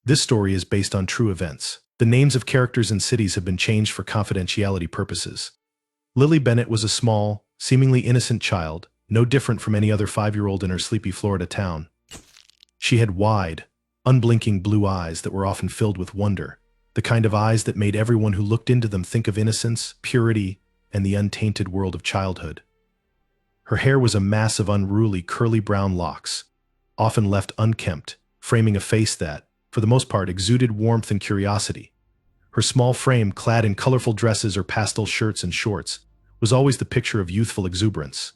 This story is based on true events. The names of characters and cities have been changed for confidentiality purposes. Lily Bennett was a small, seemingly innocent child, no different from any other 5-year-old in her sleepy Florida town. She had wide, unblinking blue eyes that were often filled with wonder, the kind of eyes that made everyone who looked into them think of innocence, purity, and the untainted world of childhood. Her hair was a mass of unruly, curly brown locks, often left unkempt, framing a face that, for the most part, exuded warmth and curiosity. Her small frame, clad in colorful dresses or pastel shirts and shorts, was always the picture of youthful exuberance.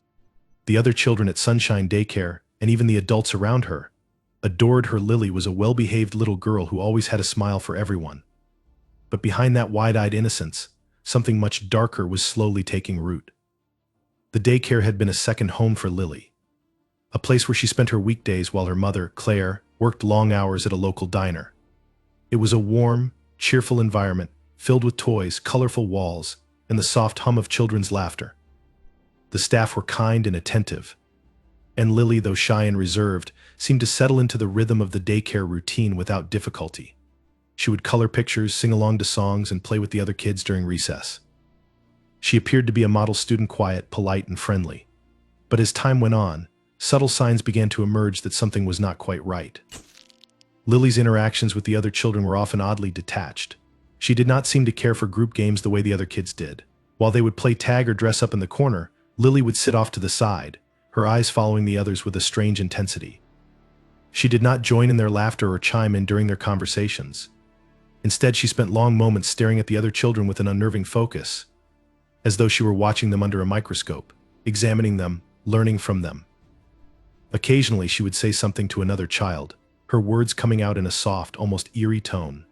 The other children at Sunshine Daycare, and even the adults around her, adored her. Lily was a well-behaved little girl who always had a smile for everyone. But behind that wide-eyed innocence, something much darker was slowly taking root. The daycare had been a second home for Lily, a place where she spent her weekdays while her mother, Claire, worked long hours at a local diner. It was a warm, cheerful environment, filled with toys, colorful walls, and the soft hum of children's laughter. The staff were kind and attentive, and Lily, though shy and reserved, seemed to settle into the rhythm of the daycare routine without difficulty. She would color pictures, sing along to songs, and play with the other kids during recess. She appeared to be a model student, quiet, polite, and friendly. But as time went on, subtle signs began to emerge that something was not quite right. Lily's interactions with the other children were often oddly detached. She did not seem to care for group games the way the other kids did. While they would play tag or dress up in the corner, Lily would sit off to the side, her eyes following the others with a strange intensity. She did not join in their laughter or chime in during their conversations. Instead, she spent long moments staring at the other children with an unnerving focus, as though she were watching them under a microscope, examining them, learning from them. Occasionally, she would say something to another child, her words coming out in a soft, almost eerie tone.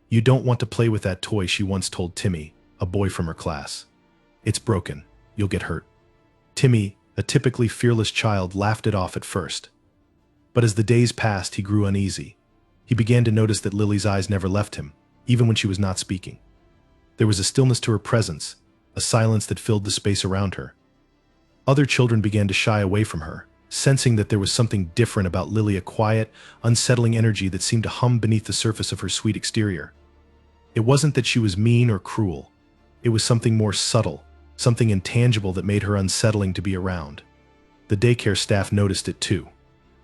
"You don't want to play with that toy," she once told Timmy, a boy from her class. "It's broken. You'll get hurt." Timmy, a typically fearless child, laughed it off at first. But as the days passed, he grew uneasy. He began to notice that Lily's eyes never left him, even when she was not speaking. There was a stillness to her presence, a silence that filled the space around her. Other children began to shy away from her, sensing that there was something different about Lily, a quiet, unsettling energy that seemed to hum beneath the surface of her sweet exterior. It wasn't that she was mean or cruel. It was something more subtle, something intangible that made her unsettling to be around. The daycare staff noticed it too.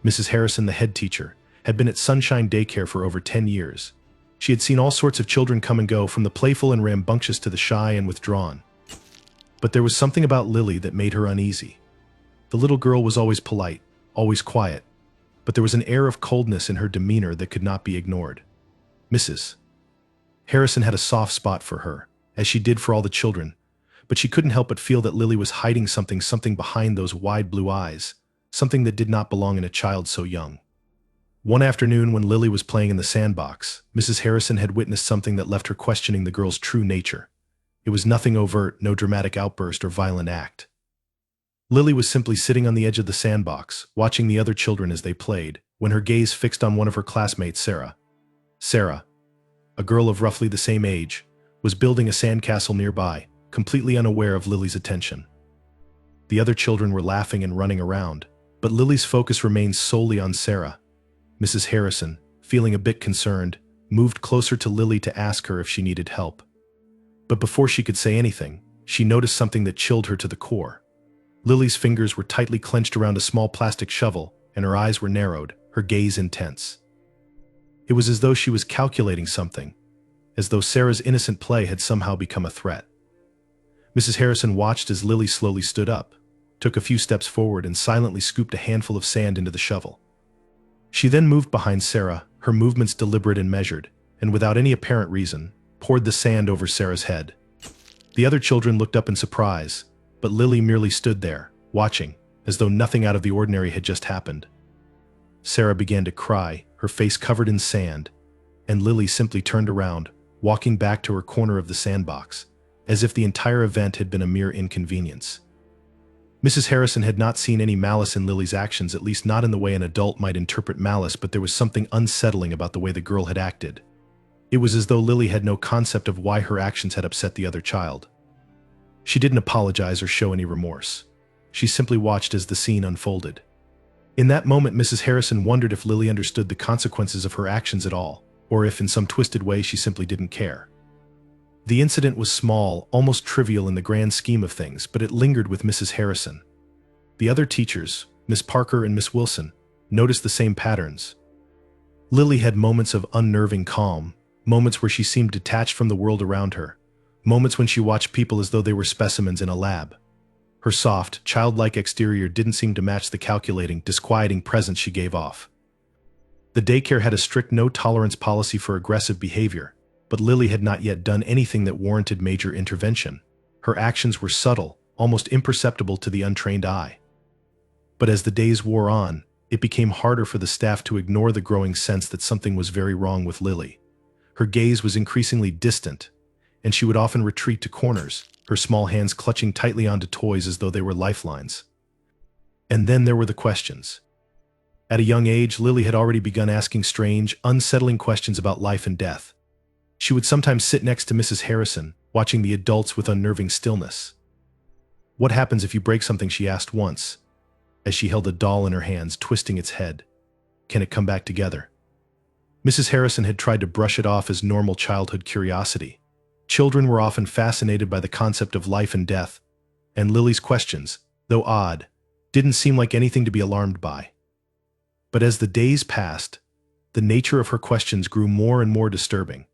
Mrs. Harrison, the head teacher, had been at Sunshine Daycare for over 10 years. She had seen all sorts of children come and go, from the playful and rambunctious to the shy and withdrawn. But there was something about Lily that made her uneasy. The little girl was always polite, always quiet, but there was an air of coldness in her demeanor that could not be ignored. Mrs. Harrison had a soft spot for her, as she did for all the children, but she couldn't help but feel that Lily was hiding something behind those wide blue eyes, something that did not belong in a child so young. One afternoon, when Lily was playing in the sandbox, Mrs. Harrison had witnessed something that left her questioning the girl's true nature. It was nothing overt, no dramatic outburst or violent act. Lily was simply sitting on the edge of the sandbox, watching the other children as they played, when her gaze fixed on one of her classmates, Sarah. Sarah, a girl of roughly the same age, was building a sandcastle nearby, completely unaware of Lily's attention. The other children were laughing and running around, but Lily's focus remained solely on Sarah. Mrs. Harrison, feeling a bit concerned, moved closer to Lily to ask her if she needed help. But before she could say anything, she noticed something that chilled her to the core. Lily's fingers were tightly clenched around a small plastic shovel, and her eyes were narrowed, her gaze intense. It was as though she was calculating something, as though Sarah's innocent play had somehow become a threat. Mrs. Harrison watched as Lily slowly stood up, took a few steps forward, and silently scooped a handful of sand into the shovel. She then moved behind Sarah, her movements deliberate and measured, and without any apparent reason, poured the sand over Sarah's head. The other children looked up in surprise, but Lily merely stood there, watching, as though nothing out of the ordinary had just happened. Sarah began to cry, her face covered in sand, and Lily simply turned around, walking back to her corner of the sandbox, as if the entire event had been a mere inconvenience. Mrs. Harrison had not seen any malice in Lily's actions, at least not in the way an adult might interpret malice, but there was something unsettling about the way the girl had acted. It was as though Lily had no concept of why her actions had upset the other child. She didn't apologize or show any remorse. She simply watched as the scene unfolded. In that moment, Mrs. Harrison wondered if Lily understood the consequences of her actions at all. or if in some twisted way she simply didn't care. The incident was small, almost trivial in the grand scheme of things, but it lingered with Mrs. Harrison. The other teachers, Miss Parker and Miss Wilson, noticed the same patterns. Lily had moments of unnerving calm, moments where she seemed detached from the world around her, moments when she watched people as though they were specimens in a lab. Her soft, childlike exterior didn't seem to match the calculating, disquieting presence she gave off. The daycare had a strict no-tolerance policy for aggressive behavior, but Lily had not yet done anything that warranted major intervention. Her actions were subtle, almost imperceptible to the untrained eye. But as the days wore on, it became harder for the staff to ignore the growing sense that something was very wrong with Lily. Her gaze was increasingly distant, and she would often retreat to corners, her small hands clutching tightly onto toys as though they were lifelines. And then there were the questions. At a young age, Lily had already begun asking strange, unsettling questions about life and death. She would sometimes sit next to Mrs. Harrison, watching the adults with unnerving stillness. "What happens if you break something?" she asked once, as she held a doll in her hands, twisting its head. "Can it come back together?" Mrs. Harrison had tried to brush it off as normal childhood curiosity. Children were often fascinated by the concept of life and death, and Lily's questions, though odd, didn't seem like anything to be alarmed by. But as the days passed, the nature of her questions grew more and more disturbing.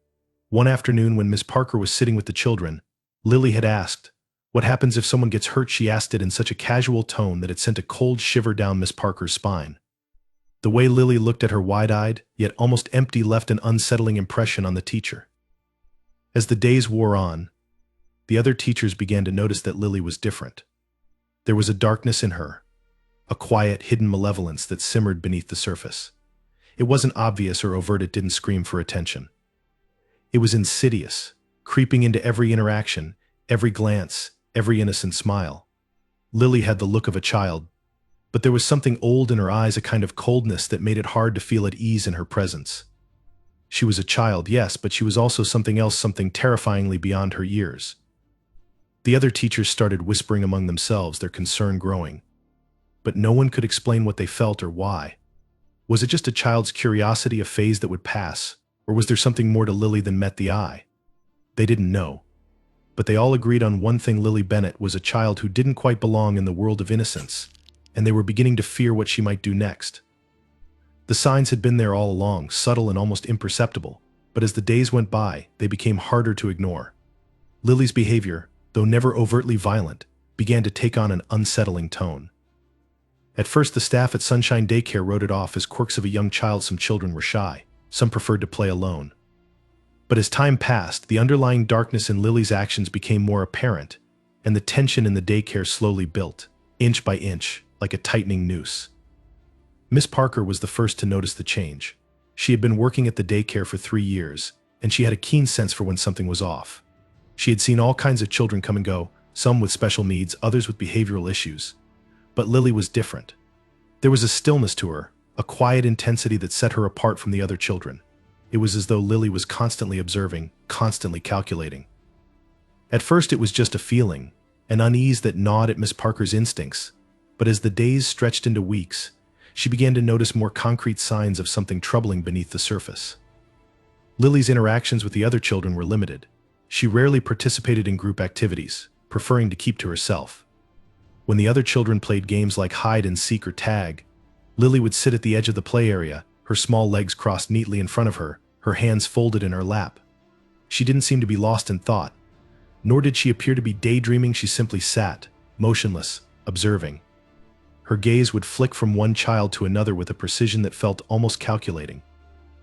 One afternoon when Miss Parker was sitting with the children, Lily had asked, "What happens if someone gets hurt?" She asked it in such a casual tone that it sent a cold shiver down Miss Parker's spine. The way Lily looked at her wide-eyed, yet almost empty, left an unsettling impression on the teacher. As the days wore on, the other teachers began to notice that Lily was different. There was a darkness in her, a quiet, hidden malevolence that simmered beneath the surface. It wasn't obvious or overt, it didn't scream for attention. It was insidious, creeping into every interaction, every glance, every innocent smile. Lily had the look of a child, but there was something old in her eyes, a kind of coldness that made it hard to feel at ease in her presence. She was a child, yes, but she was also something else, something terrifyingly beyond her years. The other teachers started whispering among themselves, their concern growing. But no one could explain what they felt or why. Was it just a child's curiosity, a phase that would pass, or was there something more to Lily than met the eye? They didn't know. But they all agreed on one thing: Lily Bennett was a child who didn't quite belong in the world of innocence, and they were beginning to fear what she might do next. The signs had been there all along, subtle and almost imperceptible, but as the days went by, they became harder to ignore. Lily's behavior, though never overtly violent, began to take on an unsettling tone. At first, the staff at Sunshine Daycare wrote it off as quirks of a young child. Some children were shy, some preferred to play alone. But as time passed, the underlying darkness in Lily's actions became more apparent, and the tension in the daycare slowly built, inch by inch, like a tightening noose. Miss Parker was the first to notice the change. She had been working at the daycare for 3 years, and she had a keen sense for when something was off. She had seen all kinds of children come and go, some with special needs, others with behavioral issues. But Lily was different. There was a stillness to her, a quiet intensity that set her apart from the other children. It was as though Lily was constantly observing, constantly calculating. At first it was just a feeling, an unease that gnawed at Miss Parker's instincts, but as the days stretched into weeks, she began to notice more concrete signs of something troubling beneath the surface. Lily's interactions with the other children were limited. She rarely participated in group activities, preferring to keep to herself. When the other children played games like hide and seek or tag, Lily would sit at the edge of the play area, her small legs crossed neatly in front of her, her hands folded in her lap. She didn't seem to be lost in thought, nor did she appear to be daydreaming. She simply sat, motionless, observing. Her gaze would flick from one child to another with a precision that felt almost calculating.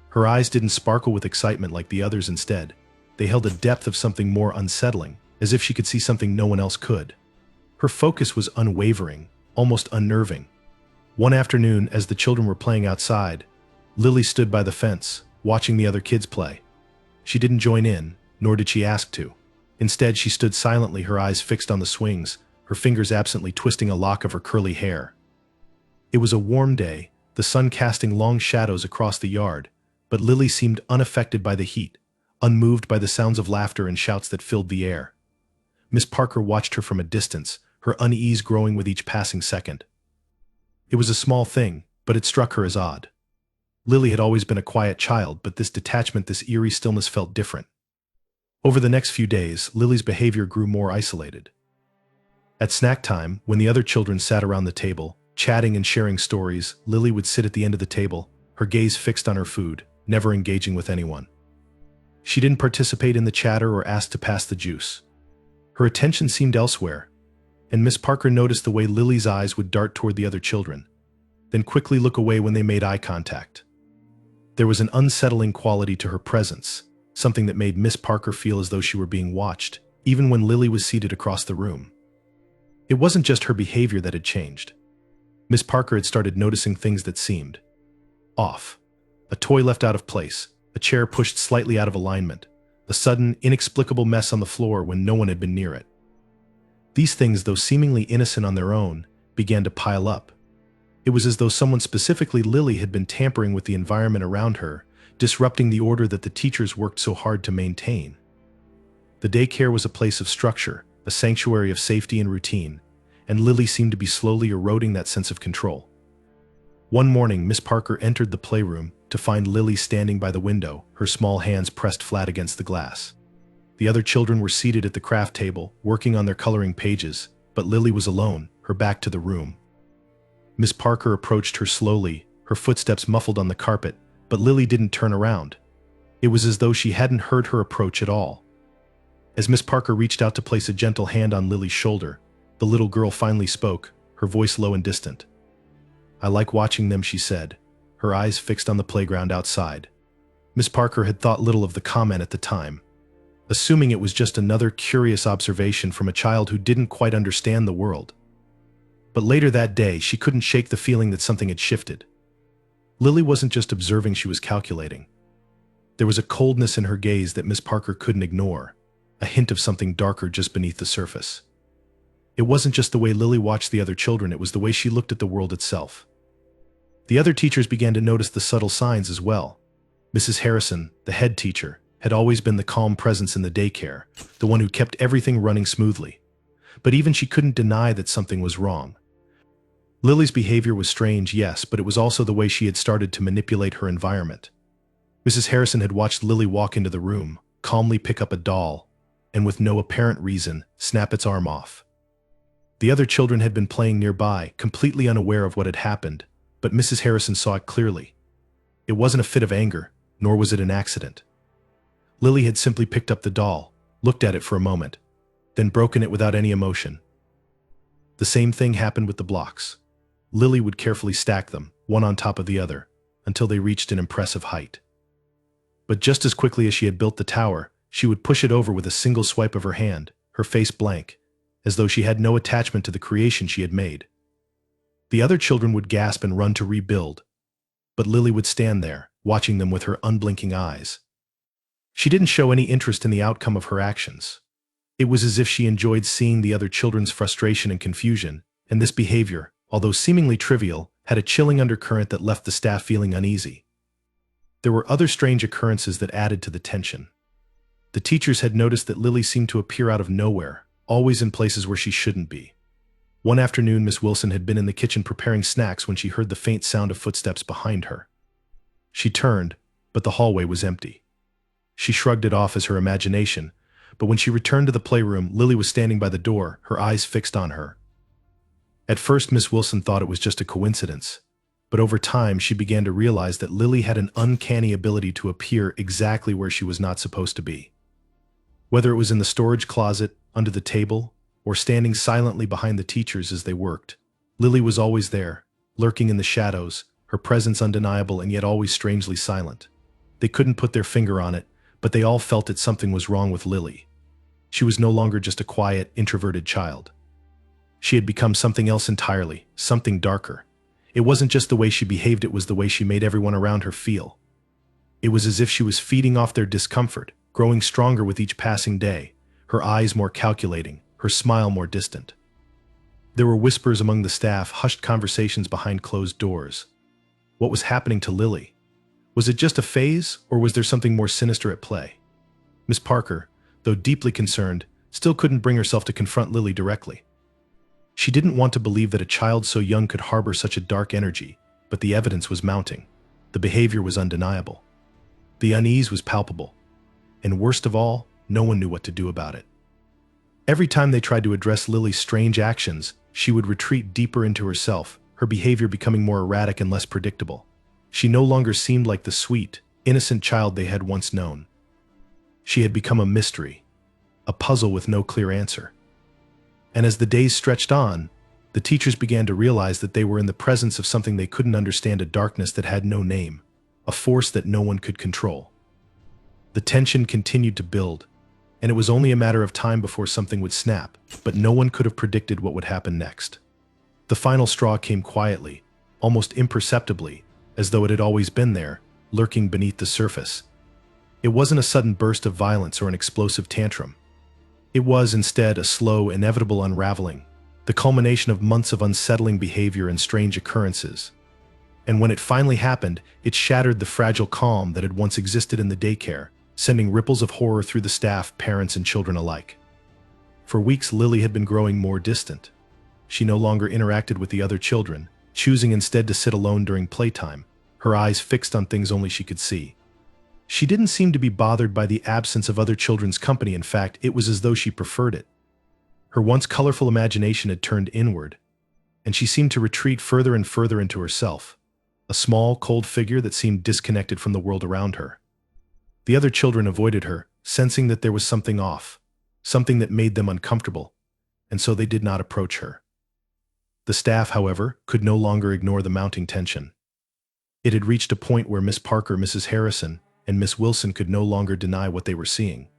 Her eyes didn't sparkle with excitement like the others. Instead, they held a depth of something more unsettling, as if she could see something no one else could. Her focus was unwavering, almost unnerving. One afternoon, as the children were playing outside, Lily stood by the fence, watching the other kids play. She didn't join in, nor did she ask to. Instead, she stood silently, her eyes fixed on the swings, her fingers absently twisting a lock of her curly hair. It was a warm day, the sun casting long shadows across the yard, but Lily seemed unaffected by the heat, unmoved by the sounds of laughter and shouts that filled the air. Miss Parker watched her from a distance, her unease growing with each passing second. It was a small thing, but it struck her as odd. Lily had always been a quiet child, but this detachment, this eerie stillness felt different. Over the next few days, Lily's behavior grew more isolated. At snack time, when the other children sat around the table, chatting and sharing stories, Lily would sit at the end of the table, her gaze fixed on her food, never engaging with anyone. She didn't participate in the chatter or ask to pass the juice. Her attention seemed elsewhere, and Miss Parker noticed the way Lily's eyes would dart toward the other children, then quickly look away when they made eye contact. There was an unsettling quality to her presence, something that made Miss Parker feel as though she were being watched, even when Lily was seated across the room. It wasn't just her behavior that had changed. Miss Parker had started noticing things that seemed off. A toy left out of place, a chair pushed slightly out of alignment, a sudden, inexplicable mess on the floor when no one had been near it. These things, though seemingly innocent on their own, began to pile up. It was as though someone, specifically Lily, had been tampering with the environment around her, disrupting the order that the teachers worked so hard to maintain. The daycare was a place of structure, a sanctuary of safety and routine, and Lily seemed to be slowly eroding that sense of control. One morning, Miss Parker entered the playroom to find Lily standing by the window, her small hands pressed flat against the glass. The other children were seated at the craft table, working on their coloring pages, but Lily was alone, her back to the room. Miss Parker approached her slowly, her footsteps muffled on the carpet, but Lily didn't turn around. It was as though she hadn't heard her approach at all. As Miss Parker reached out to place a gentle hand on Lily's shoulder, the little girl finally spoke, her voice low and distant. "I like watching them," she said, her eyes fixed on the playground outside. Miss Parker had thought little of the comment at the time, assuming it was just another curious observation from a child who didn't quite understand the world. But later that day, she couldn't shake the feeling that something had shifted. Lily wasn't just observing, she was calculating. There was a coldness in her gaze that Miss Parker couldn't ignore, a hint of something darker just beneath the surface. It wasn't just the way Lily watched the other children, it was the way she looked at the world itself. The other teachers began to notice the subtle signs as well. Mrs. Harrison, the head teacher, had always been the calm presence in the daycare, the one who kept everything running smoothly. But even she couldn't deny that something was wrong. Lily's behavior was strange, yes, but it was also the way she had started to manipulate her environment. Mrs. Harrison had watched Lily walk into the room, calmly pick up a doll, and with no apparent reason, snap its arm off. The other children had been playing nearby, completely unaware of what had happened, but Mrs. Harrison saw it clearly. It wasn't a fit of anger, nor was it an accident. Lily had simply picked up the doll, looked at it for a moment, then broken it without any emotion. The same thing happened with the blocks. Lily would carefully stack them, one on top of the other, until they reached an impressive height. But just as quickly as she had built the tower, she would push it over with a single swipe of her hand, her face blank, as though she had no attachment to the creation she had made. The other children would gasp and run to rebuild, but Lily would stand there, watching them with her unblinking eyes. She didn't show any interest in the outcome of her actions. It was as if she enjoyed seeing the other children's frustration and confusion, and this behavior, although seemingly trivial, had a chilling undercurrent that left the staff feeling uneasy. There were other strange occurrences that added to the tension. The teachers had noticed that Lily seemed to appear out of nowhere, always in places where she shouldn't be. One afternoon, Miss Wilson had been in the kitchen preparing snacks when she heard the faint sound of footsteps behind her. She turned, but the hallway was empty. She shrugged it off as her imagination, but when she returned to the playroom, Lily was standing by the door, her eyes fixed on her. At first, Miss Wilson thought it was just a coincidence, but over time she began to realize that Lily had an uncanny ability to appear exactly where she was not supposed to be. Whether it was in the storage closet, under the table, or standing silently behind the teachers as they worked, Lily was always there, lurking in the shadows, her presence undeniable and yet always strangely silent. They couldn't put their finger on it, but they all felt that something was wrong with Lily. She was no longer just a quiet, introverted child. She had become something else entirely, something darker. It wasn't just the way she behaved, it was the way she made everyone around her feel. It was as if she was feeding off their discomfort, growing stronger with each passing day, her eyes more calculating, her smile more distant. There were whispers among the staff, hushed conversations behind closed doors. What was happening to Lily? Was it just a phase, or was there something more sinister at play? Miss Parker, though deeply concerned, still couldn't bring herself to confront Lily directly. She didn't want to believe that a child so young could harbor such a dark energy, but the evidence was mounting. The behavior was undeniable. The unease was palpable. And worst of all, no one knew what to do about it. Every time they tried to address Lily's strange actions, she would retreat deeper into herself, her behavior becoming more erratic and less predictable. She no longer seemed like the sweet, innocent child they had once known. She had become a mystery, a puzzle with no clear answer. And as the days stretched on, the teachers began to realize that they were in the presence of something they couldn't understand, a darkness that had no name, a force that no one could control. The tension continued to build, and it was only a matter of time before something would snap, but no one could have predicted what would happen next. The final straw came quietly, almost imperceptibly, as though it had always been there, lurking beneath the surface. It wasn't a sudden burst of violence or an explosive tantrum. It was instead a slow, inevitable unraveling, the culmination of months of unsettling behavior and strange occurrences. And when it finally happened, it shattered the fragile calm that had once existed in the daycare, sending ripples of horror through the staff, parents, and children alike. For weeks, Lily had been growing more distant. She no longer interacted with the other children, choosing instead to sit alone during playtime, her eyes fixed on things only she could see. She didn't seem to be bothered by the absence of other children's company. In fact, it was as though she preferred it. Her once colorful imagination had turned inward, and she seemed to retreat further and further into herself, a small, cold figure that seemed disconnected from the world around her. The other children avoided her, sensing that there was something off, something that made them uncomfortable, and so they did not approach her. The staff, however, could no longer ignore the mounting tension. It had reached a point where Miss Parker, Mrs. Harrison, and Miss Wilson could no longer deny what they were seeing.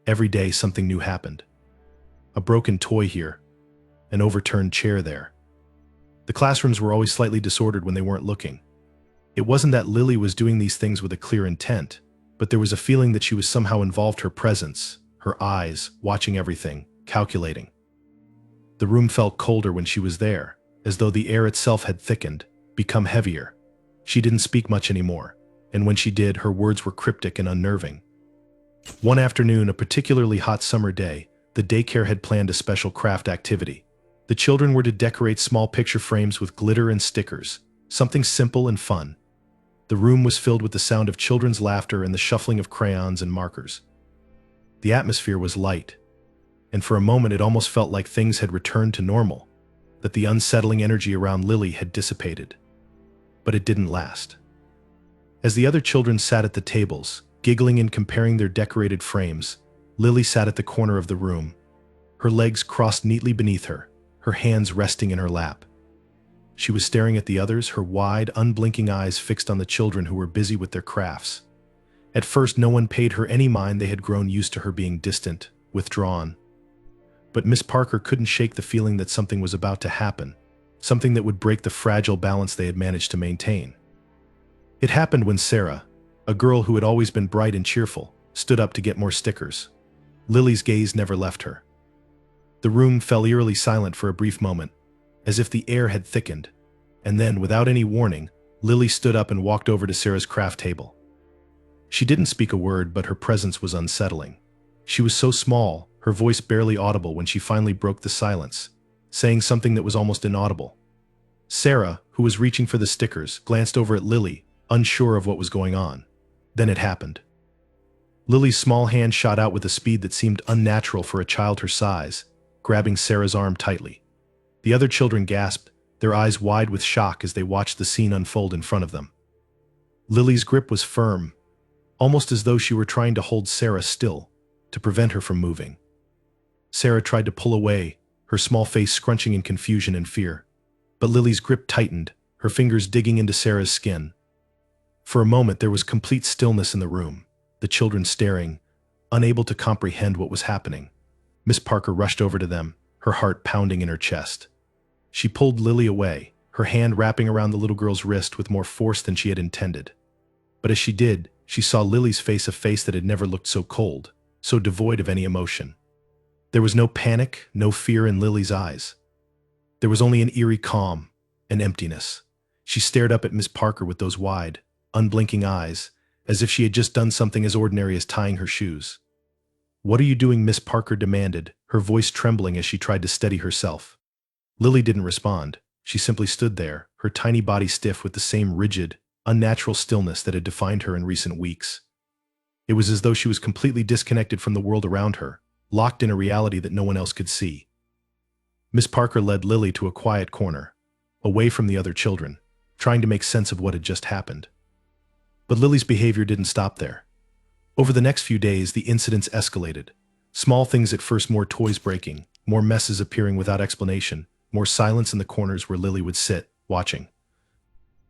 Every day something new happened. A broken toy here, an overturned chair there. The classrooms were always slightly disordered when they weren't looking. It wasn't that Lily was doing these things with a clear intent, but there was a feeling that she was somehow involved, her presence, her eyes, watching everything, calculating. The room felt colder when she was there, as though the air itself had thickened, become heavier. She didn't speak much anymore, and when she did, her words were cryptic and unnerving. One afternoon, a particularly hot summer day, the daycare had planned a special craft activity. The children were to decorate small picture frames with glitter and stickers, something simple and fun. The room was filled with the sound of children's laughter and the shuffling of crayons and markers. The atmosphere was light, and for a moment it almost felt like things had returned to normal, that the unsettling energy around Lily had dissipated. But it didn't last. As the other children sat at the tables, giggling and comparing their decorated frames, Lily sat at the corner of the room, her legs crossed neatly beneath her, her hands resting in her lap. She was staring at the others, her wide, unblinking eyes fixed on the children who were busy with their crafts. At first, no one paid her any mind. They had grown used to her being distant, withdrawn. But Miss Parker couldn't shake the feeling that something was about to happen, something that would break the fragile balance they had managed to maintain. It happened when Sarah, a girl who had always been bright and cheerful, stood up to get more stickers. Lily's gaze never left her. The room fell eerily silent for a brief moment, as if the air had thickened, and then, without any warning, Lily stood up and walked over to Sarah's craft table. She didn't speak a word, but her presence was unsettling. She was so small, her voice barely audible when she finally broke the silence, saying something that was almost inaudible. Sarah, who was reaching for the stickers, glanced over at Lily, unsure of what was going on. Then it happened. Lily's small hand shot out with a speed that seemed unnatural for a child her size, grabbing Sarah's arm tightly. The other children gasped, their eyes wide with shock as they watched the scene unfold in front of them. Lily's grip was firm, almost as though she were trying to hold Sarah still, to prevent her from moving. Sarah tried to pull away, her small face scrunching in confusion and fear. But Lily's grip tightened, her fingers digging into Sarah's skin. For a moment, there was complete stillness in the room, the children staring, unable to comprehend what was happening. Miss Parker rushed over to them, her heart pounding in her chest. She pulled Lily away, her hand wrapping around the little girl's wrist with more force than she had intended. But as she did, she saw Lily's face, a face that had never looked so cold, so devoid of any emotion. There was no panic, no fear in Lily's eyes. There was only an eerie calm, an emptiness. She stared up at Miss Parker with those wide, unblinking eyes, as if she had just done something as ordinary as tying her shoes. "What are you doing?" Miss Parker demanded, her voice trembling as she tried to steady herself. Lily didn't respond. She simply stood there, her tiny body stiff with the same rigid, unnatural stillness that had defined her in recent weeks. It was as though she was completely disconnected from the world around her, locked in a reality that no one else could see. Miss Parker led Lily to a quiet corner, away from the other children, trying to make sense of what had just happened. But Lily's behavior didn't stop there. Over the next few days, the incidents escalated. Small things at first, more toys breaking, more messes appearing without explanation, more silence in the corners where Lily would sit, watching.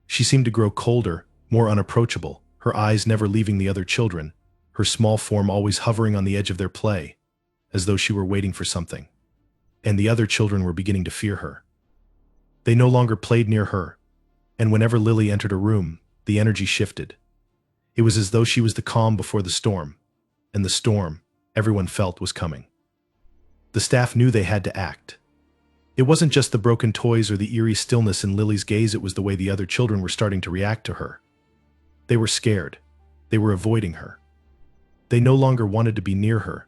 She seemed to grow colder, more unapproachable, her eyes never leaving the other children, her small form always hovering on the edge of their play, as though she were waiting for something. And the other children were beginning to fear her. They no longer played near her, and whenever Lily entered a room, the energy shifted. It was as though she was the calm before the storm, and the storm, everyone felt, was coming. The staff knew they had to act. It wasn't just the broken toys or the eerie stillness in Lily's gaze, it was the way the other children were starting to react to her. They were scared. They were avoiding her. They no longer wanted to be near her,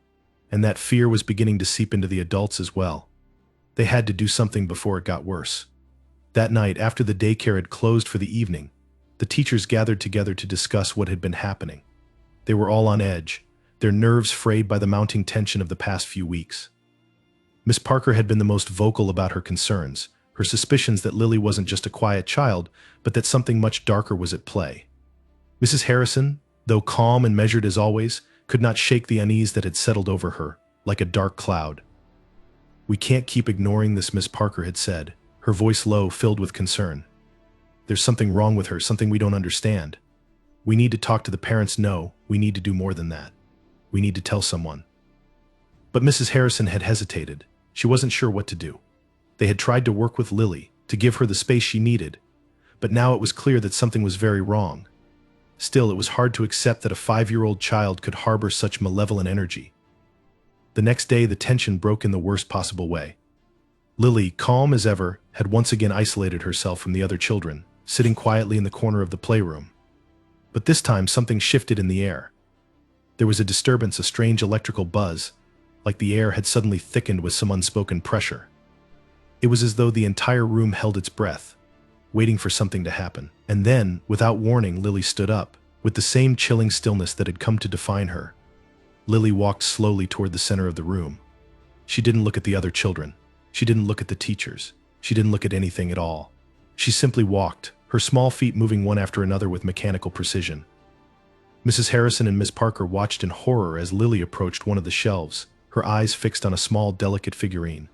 and that fear was beginning to seep into the adults as well. They had to do something before it got worse. That night, after the daycare had closed for the evening, the teachers gathered together to discuss what had been happening. They were all on edge, their nerves frayed by the mounting tension of the past few weeks. Miss Parker had been the most vocal about her concerns, her suspicions that Lily wasn't just a quiet child, but that something much darker was at play. Mrs. Harrison, though calm and measured as always, could not shake the unease that had settled over her, like a dark cloud. "We can't keep ignoring this," Miss Parker had said, her voice low, filled with concern. "There's something wrong with her, something we don't understand. We need to talk to the parents. No, we need to do more than that. We need to tell someone." But Mrs. Harrison had hesitated. She wasn't sure what to do. They had tried to work with Lily, to give her the space she needed, but now it was clear that something was very wrong. Still, it was hard to accept that a 5-year-old child could harbor such malevolent energy. The next day, the tension broke in the worst possible way. Lily, calm as ever, had once again isolated herself from the other children, sitting quietly in the corner of the playroom. But this time, something shifted in the air. There was a disturbance, a strange electrical buzz, like the air had suddenly thickened with some unspoken pressure. It was as though the entire room held its breath, waiting for something to happen. And then, without warning, Lily stood up, with the same chilling stillness that had come to define her. Lily walked slowly toward the center of the room. She didn't look at the other children. She didn't look at the teachers. She didn't look at anything at all. She simply walked, her small feet moving one after another with mechanical precision. Mrs. Harrison and Miss Parker watched in horror as Lily approached one of the shelves, her eyes fixed on a small, delicate figurine.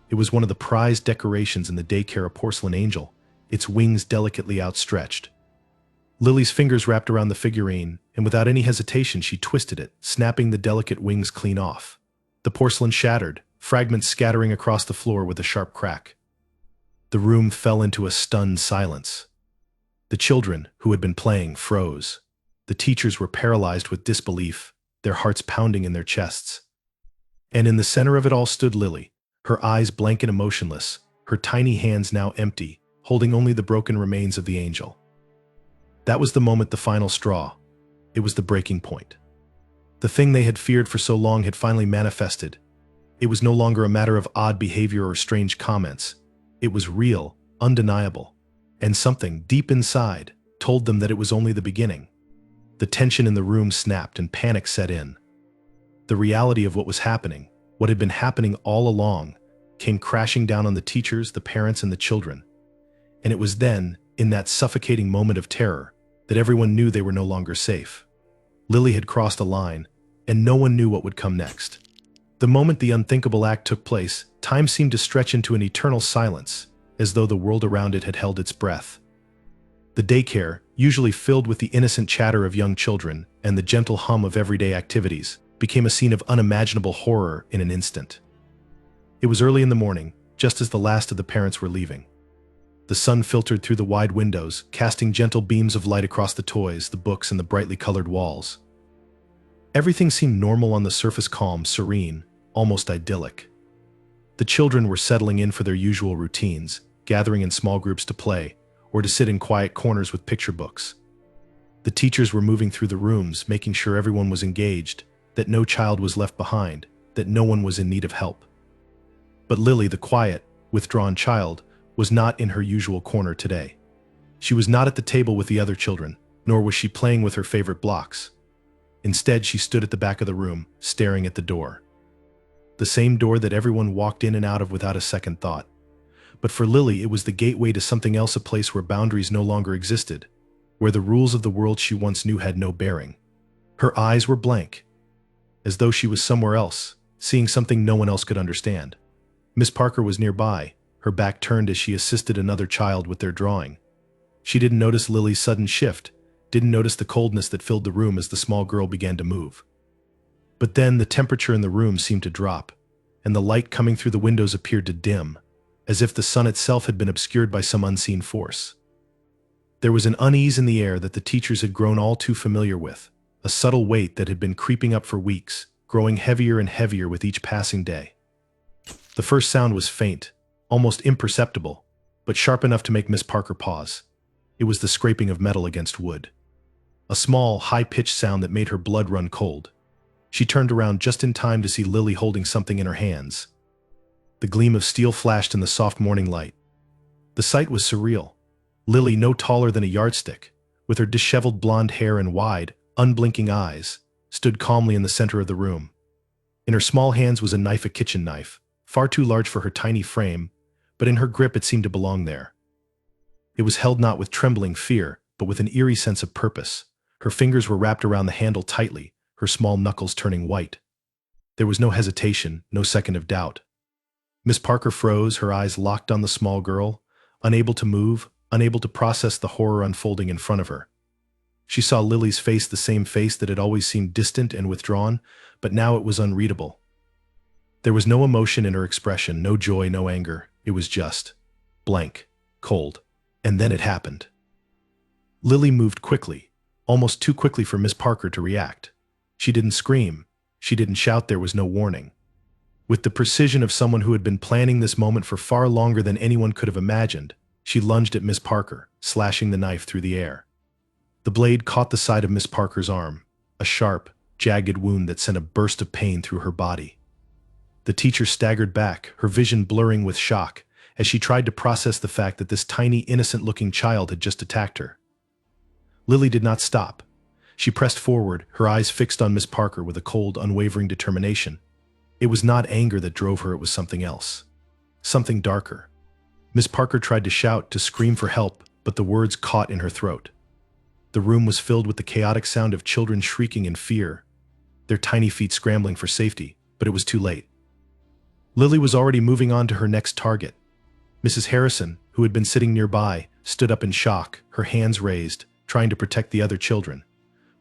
It was one of the prized decorations in the daycare, a porcelain angel, its wings delicately outstretched. Lily's fingers wrapped around the figurine, and without any hesitation she twisted it, snapping the delicate wings clean off. The porcelain shattered, fragments scattering across the floor with a sharp crack. The room fell into a stunned silence. The children, who had been playing, froze. The teachers were paralyzed with disbelief, their hearts pounding in their chests. And in the center of it all stood Lily, her eyes blank and emotionless, her tiny hands now empty, holding only the broken remains of the angel. That was the moment, the final straw. It was the breaking point. The thing they had feared for so long had finally manifested. It was no longer a matter of odd behavior or strange comments. It was real, undeniable, and something deep inside told them that it was only the beginning. The tension in the room snapped and panic set in. The reality of what was happening, what had been happening all along, came crashing down on the teachers, the parents, and the children. And it was then, in that suffocating moment of terror, that everyone knew they were no longer safe. Lily had crossed a line, and no one knew what would come next. The moment the unthinkable act took place, time seemed to stretch into an eternal silence, as though the world around it had held its breath. The daycare, usually filled with the innocent chatter of young children and the gentle hum of everyday activities, became a scene of unimaginable horror in an instant. It was early in the morning, just as the last of the parents were leaving. The sun filtered through the wide windows, casting gentle beams of light across the toys, the books, and the brightly colored walls. Everything seemed normal on the surface, calm, serene, almost idyllic. The children were settling in for their usual routines, gathering in small groups to play, or to sit in quiet corners with picture books. The teachers were moving through the rooms, making sure everyone was engaged, that no child was left behind, that no one was in need of help. But Lily, the quiet, withdrawn child, was not in her usual corner today. She was not at the table with the other children, nor was she playing with her favorite blocks. Instead, she stood at the back of the room, staring at the door. The same door that everyone walked in and out of without a second thought. But for Lily, it was the gateway to something else, a place where boundaries no longer existed, where the rules of the world she once knew had no bearing. Her eyes were blank, as though she was somewhere else, seeing something no one else could understand. Miss Parker was nearby, her back turned as she assisted another child with their drawing. She didn't notice Lily's sudden shift, didn't notice the coldness that filled the room as the small girl began to move. But then the temperature in the room seemed to drop, and the light coming through the windows appeared to dim, as if the sun itself had been obscured by some unseen force. There was an unease in the air that the teachers had grown all too familiar with, a subtle weight that had been creeping up for weeks, growing heavier and heavier with each passing day. The first sound was faint, almost imperceptible, but sharp enough to make Miss Parker pause. It was the scraping of metal against wood. A small, high-pitched sound that made her blood run cold. She turned around just in time to see Lily holding something in her hands. The gleam of steel flashed in the soft morning light. The sight was surreal. Lily, no taller than a yardstick, with her disheveled blonde hair and wide, unblinking eyes, stood calmly in the center of the room. In her small hands was a knife, a kitchen knife, far too large for her tiny frame, but in her grip it seemed to belong there. It was held not with trembling fear, but with an eerie sense of purpose. Her fingers were wrapped around the handle tightly, her small knuckles turning white. There was no hesitation, no second of doubt. Miss Parker froze, her eyes locked on the small girl, unable to move, unable to process the horror unfolding in front of her. She saw Lily's face, the same face that had always seemed distant and withdrawn, but now it was unreadable. There was no emotion in her expression, no joy, no anger. It was just blank, cold. And then it happened. Lily moved quickly, almost too quickly for Miss Parker to react. She didn't scream. She didn't shout. There was no warning. With the precision of someone who had been planning this moment for far longer than anyone could have imagined, she lunged at Miss Parker, slashing the knife through the air. The blade caught the side of Miss Parker's arm, a sharp, jagged wound that sent a burst of pain through her body. The teacher staggered back, her vision blurring with shock, as she tried to process the fact that this tiny, innocent-looking child had just attacked her. Lily did not stop. She pressed forward, her eyes fixed on Miss Parker with a cold, unwavering determination. It was not anger that drove her, it was something else. Something darker. Miss Parker tried to shout, to scream for help, but the words caught in her throat. The room was filled with the chaotic sound of children shrieking in fear, their tiny feet scrambling for safety, but it was too late. Lily was already moving on to her next target. Mrs. Harrison, who had been sitting nearby, stood up in shock, her hands raised, trying to protect the other children.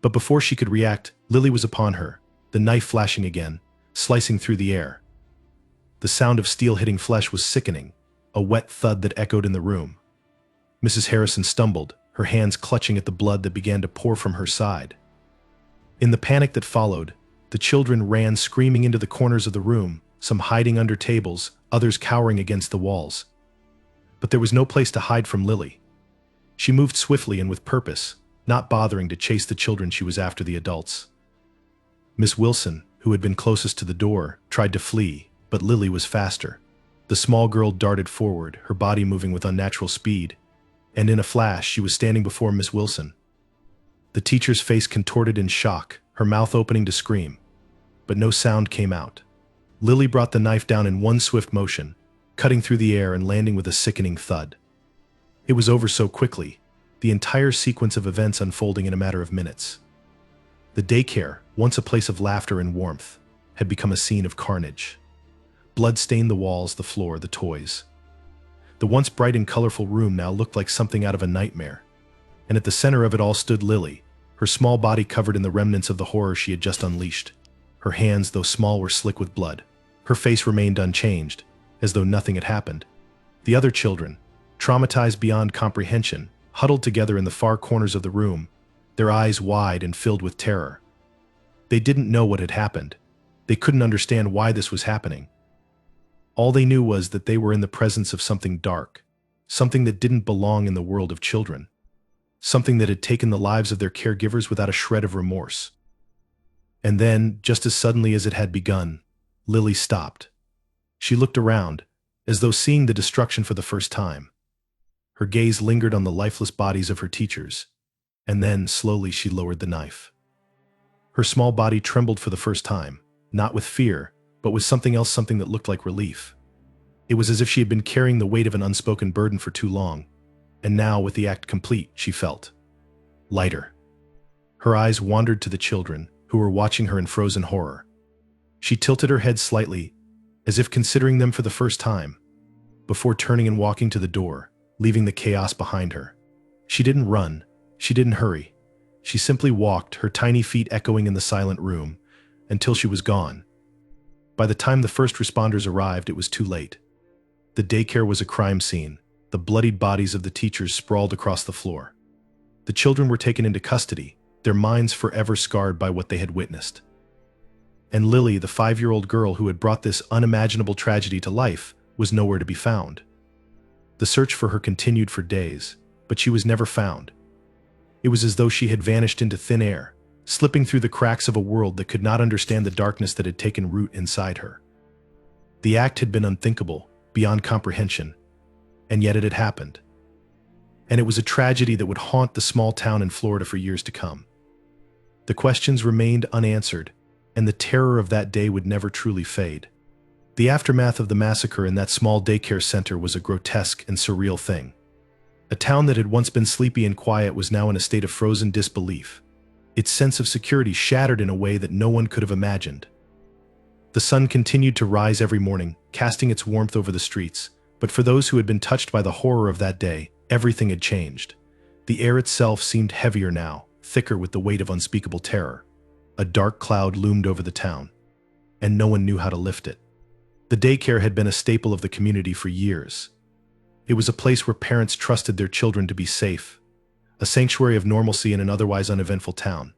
But before she could react, Lily was upon her, the knife flashing again, slicing through the air. The sound of steel hitting flesh was sickening, a wet thud that echoed in the room. Mrs. Harrison stumbled, her hands clutching at the blood that began to pour from her side. In the panic that followed, the children ran screaming into the corners of the room, some hiding under tables, others cowering against the walls. But there was no place to hide from Lily. She moved swiftly and with purpose, not bothering to chase the children. She was after the adults. Miss Wilson, who had been closest to the door, tried to flee, but Lily was faster. The small girl darted forward, her body moving with unnatural speed, and in a flash she was standing before Miss Wilson. The teacher's face contorted in shock, her mouth opening to scream, but no sound came out. Lily brought the knife down in one swift motion, cutting through the air and landing with a sickening thud. It was over so quickly, the entire sequence of events unfolding in a matter of minutes. The daycare, once a place of laughter and warmth, had become a scene of carnage. Blood stained the walls, the floor, the toys. The once bright and colorful room now looked like something out of a nightmare, and at the center of it all stood Lily, her small body covered in the remnants of the horror she had just unleashed. Her hands, though small, were slick with blood. Her face remained unchanged, as though nothing had happened. The other children, traumatized beyond comprehension, huddled together in the far corners of the room, their eyes wide and filled with terror. They didn't know what had happened. They couldn't understand why this was happening. All they knew was that they were in the presence of something dark, something that didn't belong in the world of children, something that had taken the lives of their caregivers without a shred of remorse. And then, just as suddenly as it had begun, Lily stopped. She looked around, as though seeing the destruction for the first time. Her gaze lingered on the lifeless bodies of her teachers, and then, slowly, she lowered the knife. Her small body trembled for the first time, not with fear, but with something else, something that looked like relief. It was as if she had been carrying the weight of an unspoken burden for too long, and now, with the act complete, she felt lighter. Her eyes wandered to the children, who were watching her in frozen horror. She tilted her head slightly, as if considering them for the first time, before turning and walking to the door, leaving the chaos behind her. She didn't run. She didn't hurry. She simply walked, her tiny feet echoing in the silent room, until she was gone. By the time the first responders arrived, it was too late. The daycare was a crime scene. The bloodied bodies of the teachers sprawled across the floor. The children were taken into custody, their minds forever scarred by what they had witnessed. And Lily, the 5-year-old girl who had brought this unimaginable tragedy to life, was nowhere to be found. The search for her continued for days, but she was never found. It was as though she had vanished into thin air, slipping through the cracks of a world that could not understand the darkness that had taken root inside her. The act had been unthinkable, beyond comprehension, and yet it had happened. And it was a tragedy that would haunt the small town in Florida for years to come. The questions remained unanswered, and the terror of that day would never truly fade. The aftermath of the massacre in that small daycare center was a grotesque and surreal thing. A town that had once been sleepy and quiet was now in a state of frozen disbelief, its sense of security shattered in a way that no one could have imagined. The sun continued to rise every morning, casting its warmth over the streets, but for those who had been touched by the horror of that day, everything had changed. The air itself seemed heavier now, thicker with the weight of unspeakable terror. A dark cloud loomed over the town, and no one knew how to lift it. The daycare had been a staple of the community for years. It was a place where parents trusted their children to be safe, a sanctuary of normalcy in an otherwise uneventful town.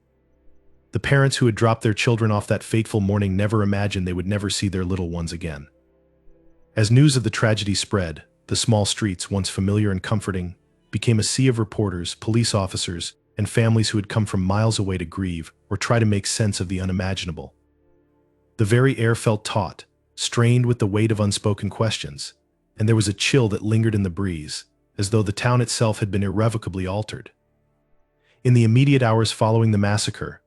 The parents who had dropped their children off that fateful morning never imagined they would never see their little ones again. As news of the tragedy spread, the small streets, once familiar and comforting, became a sea of reporters, police officers, and families who had come from miles away to grieve or try to make sense of the unimaginable. The very air felt taut, strained with the weight of unspoken questions, and there was a chill that lingered in the breeze, as though the town itself had been irrevocably altered. In the immediate hours following the massacre,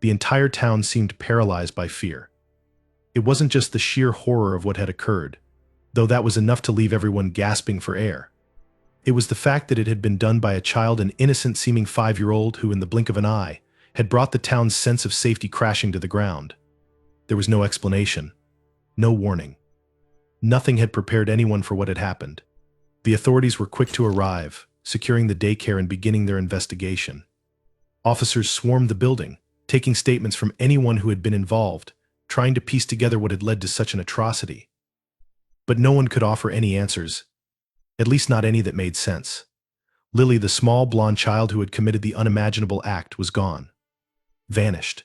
the entire town seemed paralyzed by fear. It wasn't just the sheer horror of what had occurred, though that was enough to leave everyone gasping for air. It was the fact that it had been done by a child, an innocent-seeming 5-year-old who, in the blink of an eye, had brought the town's sense of safety crashing to the ground. There was no explanation, no warning. Nothing had prepared anyone for what had happened. The authorities were quick to arrive, securing the daycare and beginning their investigation. Officers swarmed the building, taking statements from anyone who had been involved, trying to piece together what had led to such an atrocity. But no one could offer any answers, at least not any that made sense. Lily, the small blonde child who had committed the unimaginable act, was gone. Vanished.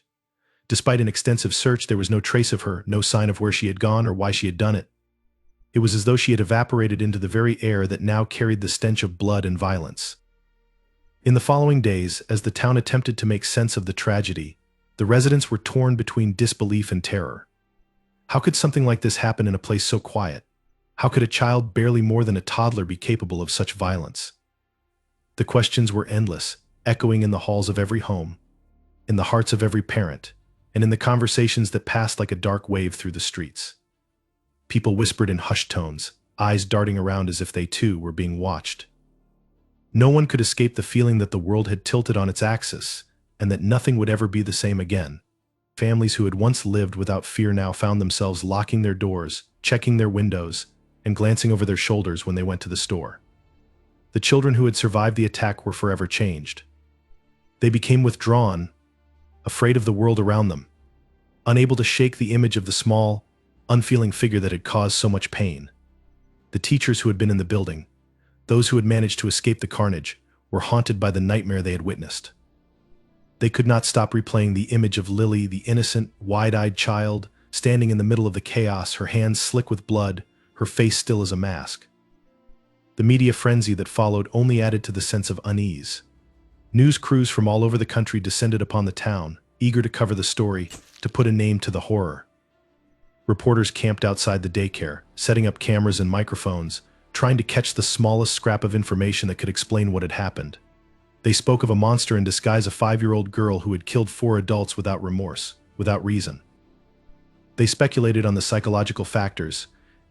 Despite an extensive search, there was no trace of her, no sign of where she had gone or why she had done it. It was as though she had evaporated into the very air that now carried the stench of blood and violence. In the following days, as the town attempted to make sense of the tragedy, the residents were torn between disbelief and terror. How could something like this happen in a place so quiet? How could a child barely more than a toddler be capable of such violence? The questions were endless, echoing in the halls of every home, in the hearts of every parent, and in the conversations that passed like a dark wave through the streets. People whispered in hushed tones, eyes darting around as if they too were being watched. No one could escape the feeling that the world had tilted on its axis, and that nothing would ever be the same again. Families who had once lived without fear now found themselves locking their doors, checking their windows, and glancing over their shoulders when they went to the store. The children who had survived the attack were forever changed. They became withdrawn, afraid of the world around them, unable to shake the image of the small, unfeeling figure that had caused so much pain. The teachers who had been in the building, those who had managed to escape the carnage, were haunted by the nightmare they had witnessed. They could not stop replaying the image of Lily, the innocent, wide-eyed child, standing in the middle of the chaos, her hands slick with blood, her face still as a mask. The media frenzy that followed only added to the sense of unease. News crews from all over the country descended upon the town, eager to cover the story, to put a name to the horror. Reporters camped outside the daycare, setting up cameras and microphones, trying to catch the smallest scrap of information that could explain what had happened. They spoke of a monster in disguise, a 5-year-old girl who had killed 4 adults without remorse, without reason. They speculated on the psychological factors,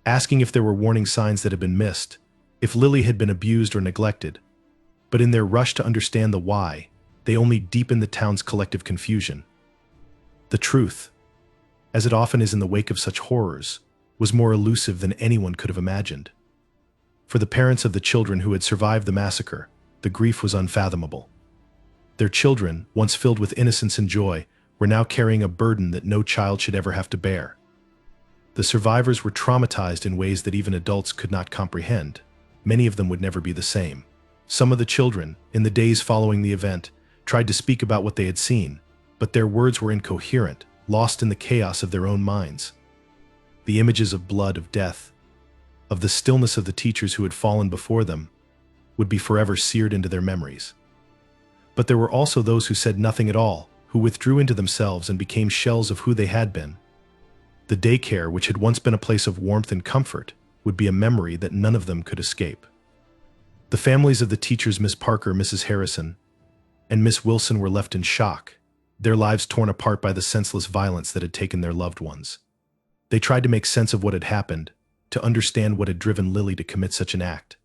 asking if there were warning signs that had been missed, if Lily had been abused or neglected. But in their rush to understand the why, they only deepened the town's collective confusion. The truth, as it often is in the wake of such horrors, was more elusive than anyone could have imagined. For the parents of the children who had survived the massacre, the grief was unfathomable. Their children, once filled with innocence and joy, were now carrying a burden that no child should ever have to bear. The survivors were traumatized in ways that even adults could not comprehend. Many of them would never be the same. Some of the children, in the days following the event, tried to speak about what they had seen, but their words were incoherent, lost in the chaos of their own minds. The images of blood, of death, of the stillness of the teachers who had fallen before them, would be forever seared into their memories. But there were also those who said nothing at all, who withdrew into themselves and became shells of who they had been. The daycare, which had once been a place of warmth and comfort, would be a memory that none of them could escape. The families of the teachers, Miss Parker, Mrs. Harrison, and Miss Wilson, were left in shock, their lives torn apart by the senseless violence that had taken their loved ones. They tried to make sense of what had happened, to understand what had driven Lily to commit such an act.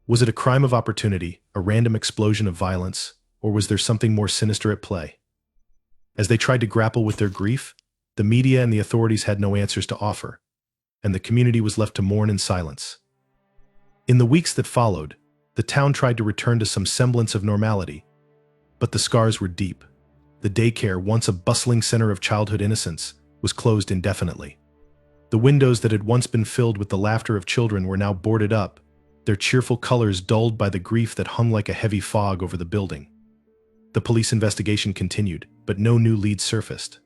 Was it a crime of opportunity, a random explosion of violence, or was there something more sinister at play? As they tried to grapple with their grief, the media and the authorities had no answers to offer, and the community was left to mourn in silence. In the weeks that followed, the town tried to return to some semblance of normality, but the scars were deep. The daycare, once a bustling center of childhood innocence, was closed indefinitely. The windows that had once been filled with the laughter of children were now boarded up, their cheerful colors dulled by the grief that hung like a heavy fog over the building. The police investigation continued, but no new leads surfaced.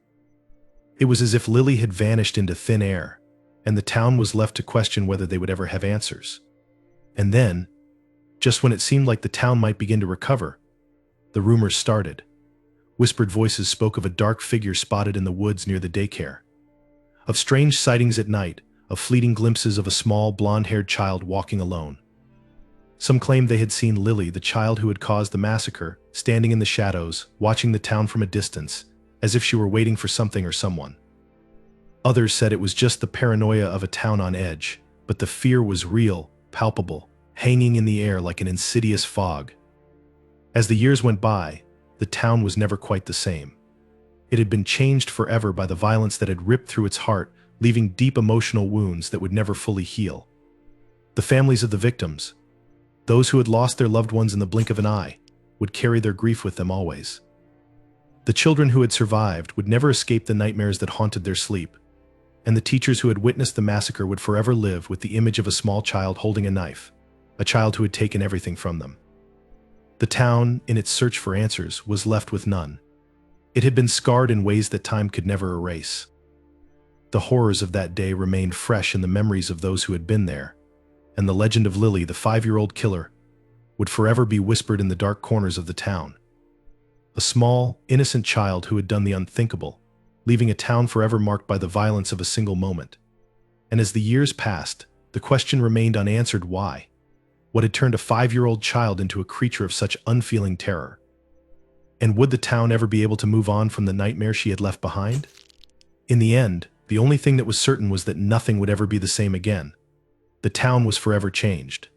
It was as if Lily had vanished into thin air, and the town was left to question whether they would ever have answers. And then, just when it seemed like the town might begin to recover, the rumors started. Whispered voices spoke of a dark figure spotted in the woods near the daycare, of strange sightings at night, of fleeting glimpses of a small, blonde-haired child walking alone. Some claimed they had seen Lily, the child who had caused the massacre, standing in the shadows, watching the town from a distance, as if she were waiting for something or someone. Others said it was just the paranoia of a town on edge, but the fear was real, palpable, hanging in the air like an insidious fog. As the years went by, the town was never quite the same. It had been changed forever by the violence that had ripped through its heart, leaving deep emotional wounds that would never fully heal. The families of the victims, those who had lost their loved ones in the blink of an eye, would carry their grief with them always. The children who had survived would never escape the nightmares that haunted their sleep, and the teachers who had witnessed the massacre would forever live with the image of a small child holding a knife, a child who had taken everything from them. The town, in its search for answers, was left with none. It had been scarred in ways that time could never erase. The horrors of that day remained fresh in the memories of those who had been there, and the legend of Lily, the 5-year-old killer, would forever be whispered in the dark corners of the town. A small, innocent child who had done the unthinkable, leaving a town forever marked by the violence of a single moment. And as the years passed, the question remained unanswered: why? What had turned a 5-year-old child into a creature of such unfeeling terror? And would the town ever be able to move on from the nightmare she had left behind? In the end, the only thing that was certain was that nothing would ever be the same again. The town was forever changed.